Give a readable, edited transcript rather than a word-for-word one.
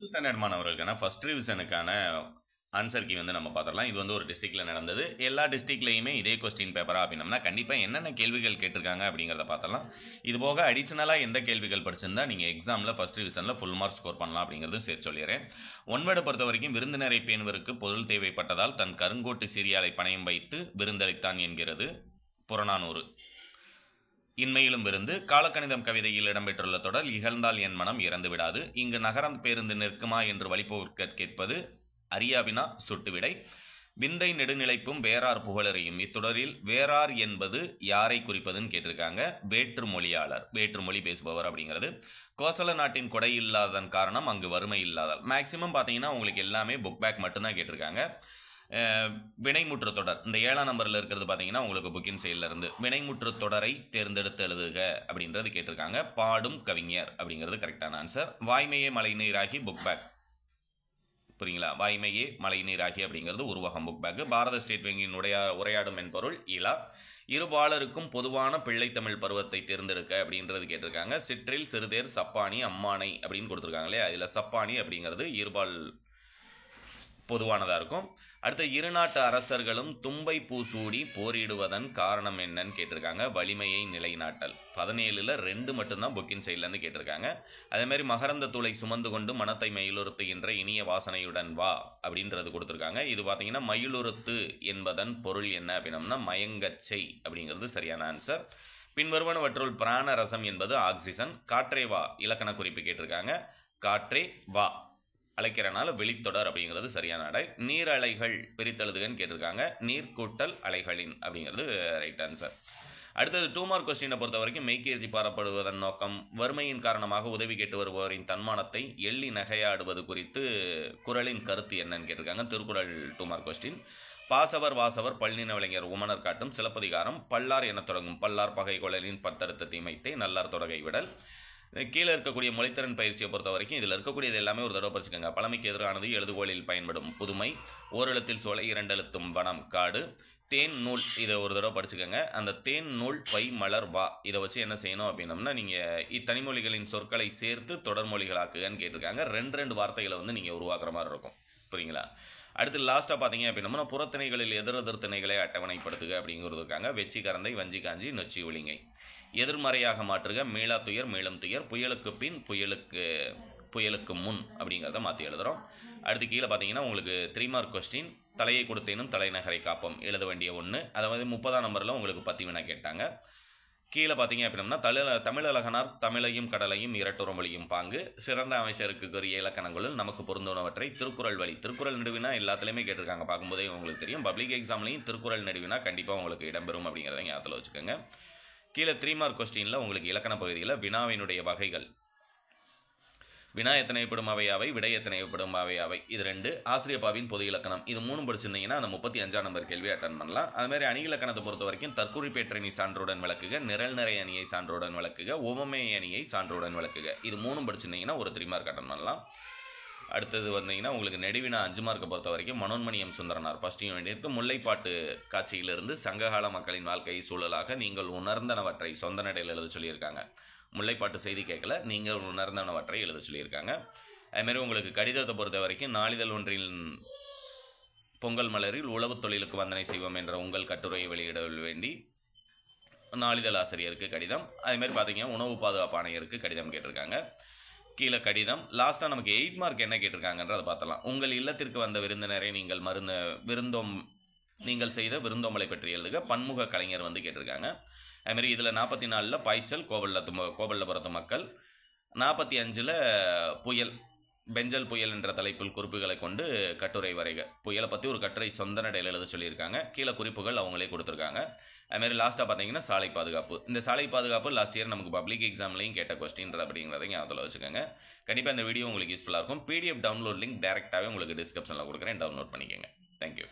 Standard மாணவர்களுக்கான first ரிவிஷனுக்கான answer key வந்து நம்ம பார்த்துடலாம். இது வந்து ஒரு டிஸ்ட்ரிக்டில் நடந்தது. எல்லா டிஸ்ட்ரிக்ட்லையுமே இதே கொஸ்டின் பேப்பரா அப்படின்னம்னா கண்டிப்பாக என்னென்ன கேள்விகள் கேட்டிருக்காங்க அப்படிங்கிறத பார்த்தலாம். இது போக அடிஷனலாக எந்த கேள்விகள் படிச்சிருந்தா நீங்கள் எக்ஸாமில் ஃபர்ஸ்ட் ரிவிஷனில் ஃபுல் மார்க் ஸ்கோர் பண்ணலாம் அப்படிங்கிறது சேர்த்து சொல்லிடுறேன். ஒன்வேர்டை பொறுத்த வரைக்கும் விருந்தினரை பேணுவருக்கு பொருள் தேவைப்பட்டதால் தன் கருங்கோட்டு சிறியாலை பணயம் வைத்து விருந்தளித்தான் என்கிறது புறநானூறு. இன்மையிலும் விருந்து காலக்கணிதம் கவிதையில் இடம்பெற்றுள்ள தொடர் இகழ்ந்தால் என் மனம் இறந்து விடாது. இங்கு நகரம் பேருந்து நிற்குமா என்று வழிபோக்க கேட்பது அரியாவினா சுட்டுவிடை. விந்தை நெடுநிலைப்பும் வேறார் புகழறையும். இத்தொடரில் வேறார் என்பது யாரை குறிப்பதுன்னு கேட்டிருக்காங்க. வேற்று மொழியாளர், வேற்று மொழி பேசுபவர் அப்படிங்கிறது. கோசல நாட்டின் கொடை இல்லாததன் காரணம் அங்கு வறுமை இல்லாதால். மேக்சிமம் பார்த்தீங்கன்னா உங்களுக்கு எல்லாமே புக் பேக் மட்டும்தான் கேட்டிருக்காங்க. வினைமுற்று தொடர் இந்த 7ஆம் நம்பரில் இருக்கிறது பார்த்தீங்கன்னா உங்களுக்கு புக்கின் செயலில் இருந்து வினைமுற்று தொடரை தேர்ந்தெடுத்து எழுதுக அப்படின்றது கேட்டிருக்காங்க. பாடும் கவிஞர் அப்படிங்கிறது கரெக்டான ஆன்சர். வாய்மையே மழை நீராகி புக் பேக், புரியுங்களா? வாய்மையே மழை நீராகி அப்படிங்கிறது உருவகம் புக் பேக். பாரத ஸ்டேட் வங்கியின் உரையாடும் மென்பொருள் இலா. இருபாலருக்கும் பொதுவான பிள்ளை தமிழ் பருவத்தை தேர்ந்தெடுக்க அப்படின்றது கேட்டிருக்காங்க. சிற்றில் சிறுதேர் சப்பானி அம்மானை அப்படின்னு கொடுத்துருக்காங்களே, அதில் சப்பானி அப்படிங்கிறது இருபால் பொதுவானதாக இருக்கும். அடுத்த இருநாட்டு அரசர்களும் தும்பை பூசூடி போரிடுவதன் காரணம் என்னன்னு கேட்டிருக்காங்க. வலிமையை நிலைநாட்டல். 17ல் 2 மட்டும்தான் புக்கின் சைட்லேருந்து கேட்டிருக்காங்க. அதேமாதிரி மகரந்த தூளை சுமந்து கொண்டு மனத்தை மயிலுறுத்துகின்ற இனிய வாசனையுடன் வா அப்படின்றது கொடுத்துருக்காங்க. இது பார்த்தீங்கன்னா மயிலுறுத்து என்பதன் பொருள் என்ன அப்படின்னம்னா மயங்கச்சை அப்படிங்கிறது சரியான ஆன்சர். பின்வருவனவற்றுள் பிராண ரசம் என்பது ஆக்சிஜன். காற்றே வா இலக்கண குறிப்பு கேட்டிருக்காங்க. காற்றே வா அழைக்கிறனால வெளித்தொடர் அப்படிங்கிறது சரியான அடை. நீர் அலைகள் பிரித்தெழுதுகன்னு கேட்டிருக்காங்க. நீர் கூட்டல் அலைகளின் அப்படிங்கிறது ரைட் ஆன்சர். அடுத்தது 2 மார்க் கொஸ்டினை பொறுத்த வரைக்கும் மெய்கேஜி பாரப்படுவதன் நோக்கம் வறுமையின் காரணமாக உதவி கேட்டு வருபவரின் தன்மானத்தை எள்ளி நகையாடுவது குறித்து குறளின் கருத்து என்னன்னு கேட்டிருக்காங்க. திருக்குறள் 2 மார்க் கொஸ்டின். பாசவர் வாசவர் பல்லின விளைஞர் உமனர் காட்டும் சிலப்பதிகாரம். பல்லார் என தொடங்கும். பல்லார் பகை கொள்ளலின் பத்தடுத்த தீமைத்தை நல்லார் தொடகை விடல். கீழே இருக்கக்கூடிய மொழித்திறன் பயிற்சியை பொறுத்த வரைக்கும் இதில் இருக்கக்கூடியது எல்லாமே ஒரு தடவை படிச்சுக்கோங்க. பழமைக்கு எதிரானது எழுதுகோளில் பயன்படும் புதுமை. ஓரெழுத்தில் சோலை இரண்டெழுத்தும் வனம் காடு. தேன் நூல் இதை ஒரு தடவை படிச்சுக்கோங்க. அந்த தேன் நூல் பை மலர் வா இதை வச்சு என்ன செய்யணும் அப்படின்னம்னா நீங்கள் இத்தனிமொழிகளின் சொற்களை சேர்த்து தொடர்மொழிகளாக்குகன்னு கேட்டிருக்காங்க. 2 வார்த்தைகளை வந்து நீங்கள் உருவாக்குற மாதிரி இருக்கும், புரியுங்களா? அடுத்து லாஸ்ட்டாக பார்த்தீங்க அப்படின்னம்னா புறத்திணைகளில் எதிரெதிர் திணைகளை அட்டவணைப்படுத்துக அப்படிங்கிறதுக்காங்க. வெச்சி கரந்தை வஞ்சி காஞ்சி நொச்சி ஒளிங்கை. எதிர்மறையாக மாற்றுக. மீளா துயர் மீளும் துயர். புயலுக்கு பின் புயலுக்கு முன் அப்படிங்கிறத மாற்றி எழுதுகிறோம். அடுத்து கீழே பார்த்தீங்கன்னா உங்களுக்கு 3 மார்க் கொஸ்டின். தலையை கொடுத்தேனும் தலைநகரை காப்போம் எழுத வேண்டிய ஒன்று. அதாவது 30ஆம் நம்பரில் உங்களுக்கு 10 வினா கேட்டாங்க. கீழே பார்த்தீங்க அப்படின்னா தமிழழகனார் தமிழையும் கடலையும் இரட்டுற மொழியும் பாங்கு. சிறந்த அமைச்சருக்குரிய இலக்கணங்களுள் நமக்கு பொருந்துவனவற்றை திருக்குறள் வழி. திருக்குறள் நடுவினா எல்லாத்துலேயுமே கேட்டிருக்காங்க. பார்க்கும்போதே உங்களுக்கு தெரியும். பப்ளிக் எக்ஸாம்லையும் திருக்குறள் நடுவினா கண்டிப்பாக உங்களுக்கு இடம்பெறும் அப்படிங்கிறத ஞாபகத்தில் வச்சுக்கோங்க. கீழே 3 மார்க் கொஸ்டினில் உங்களுக்கு இலக்கண பகுதியில் வினாவினுடைய வகைகள். வினா எத்தனைப்படும் அவையாவை, விடை எத்தனைப்படும் அவையாவை, இது 2. ஆசிரியப்பாவின் பொது இலக்கணம் இது 3 படிச்சிருந்தீங்கன்னா அந்த 35ஆம் நம்பர் கேள்வி அட்டன் பண்ணலாம். அதுமாதிரி அணி இலக்கணத்தை பொறுத்த வரைக்கும் தற்குறிப்பேற்றணி சான்றுடன் விளக்குக, நிரல் நிறை அணியை சான்றுடன் விளக்குக, உவமை அணியை சான்றுடன் விளக்குக, இது 3 படிச்சிருந்தீங்கன்னா ஒரு 3 மார்க் அட்டன் பண்ணலாம். அடுத்தது வந்தீங்கன்னா உங்களுக்கு நெடுவினா 5 மார்க்கை பொறுத்த வரைக்கும் மனோன்மணியம் சுந்தரனார் ஃபர்ஸ்ட் யூனிட் முல்லைப்பாட்டு காட்சியிலிருந்து சங்ககால மக்களின் வாழ்க்கை சூழலாக நீங்கள் உணர்ந்தனவற்றை சொந்த நடையில் எழுத சொல்லியிருக்காங்க. முல்லைப்பாட்டு செய்தி கேட்கல, நீங்கள் உணர்ந்தனவற்றை எழுத சொல்லியிருக்காங்க. அதுமாரி உங்களுக்கு கடிதத்தை பொறுத்த வரைக்கும் நாளிதழ் ஒன்றில் பொங்கல் மலரில் உழவு தொழிலுக்கு வந்தனை செய்வோம் என்ற உங்கள் கட்டுரையை வெளியிட வேண்டி நாளிதழ் ஆசிரியருக்கு கடிதம். அதுமாரி பார்த்தீங்கன்னா உணவு பாதுகாப்பு ஆணையருக்கு கடிதம் கேட்டிருக்காங்க. கீழே கடிதம். லாஸ்ட்டாக நமக்கு 8 மார்க் என்ன கேட்டிருக்காங்கன்றதை பார்த்தலாம். உங்கள் இல்லத்திற்கு வந்த விருந்தினரை நீங்கள் செய்த விருந்தோம்பலை பற்றி எழுதுக. பன்முக கலைஞர் வந்து கேட்டிருக்காங்க. அதுமாரி இதில் 44ல் பாய்ச்சல் கோபல்லபுரத்து மக்கள். 45ல் புயல் பெஞ்சல் புயல் என்ற தலைப்பில் குறிப்புகளை கொண்டு கட்டுரை வரைக. புயலை பற்றி ஒரு கட்டுரை சொந்த நடையில் எழுத சொல்லியிருக்காங்க. கீழே குறிப்புகள் அவங்களே கொடுத்துருக்காங்க. அதுமாரி லாஸ்ட்டாக பார்த்தீங்கன்னா சாலை பாதுகாப்பு. இந்த சாலை பாதுகாப்பு லாஸ்ட் இயர் நமக்கு பப்ளிக் எக்ஸாம்லையும் கேட்ட கொஸ்டின் அப்படிங்கிறத ஞாபகத்தில் வச்சுக்கோங்க. கண்டிப்பாக இந்த வீடியோ உங்களுக்கு யூஸ்ஃபுல்லாக இருக்கும். PDF டவுன்லோட் லிங்க் டேரெக்டாகவே உங்களுக்கு டிஸ்கிரிப்ஷனில் கொடுக்குறேன், டவுன்லோட் பண்ணிக்கோங்க. தேங்க்யூ.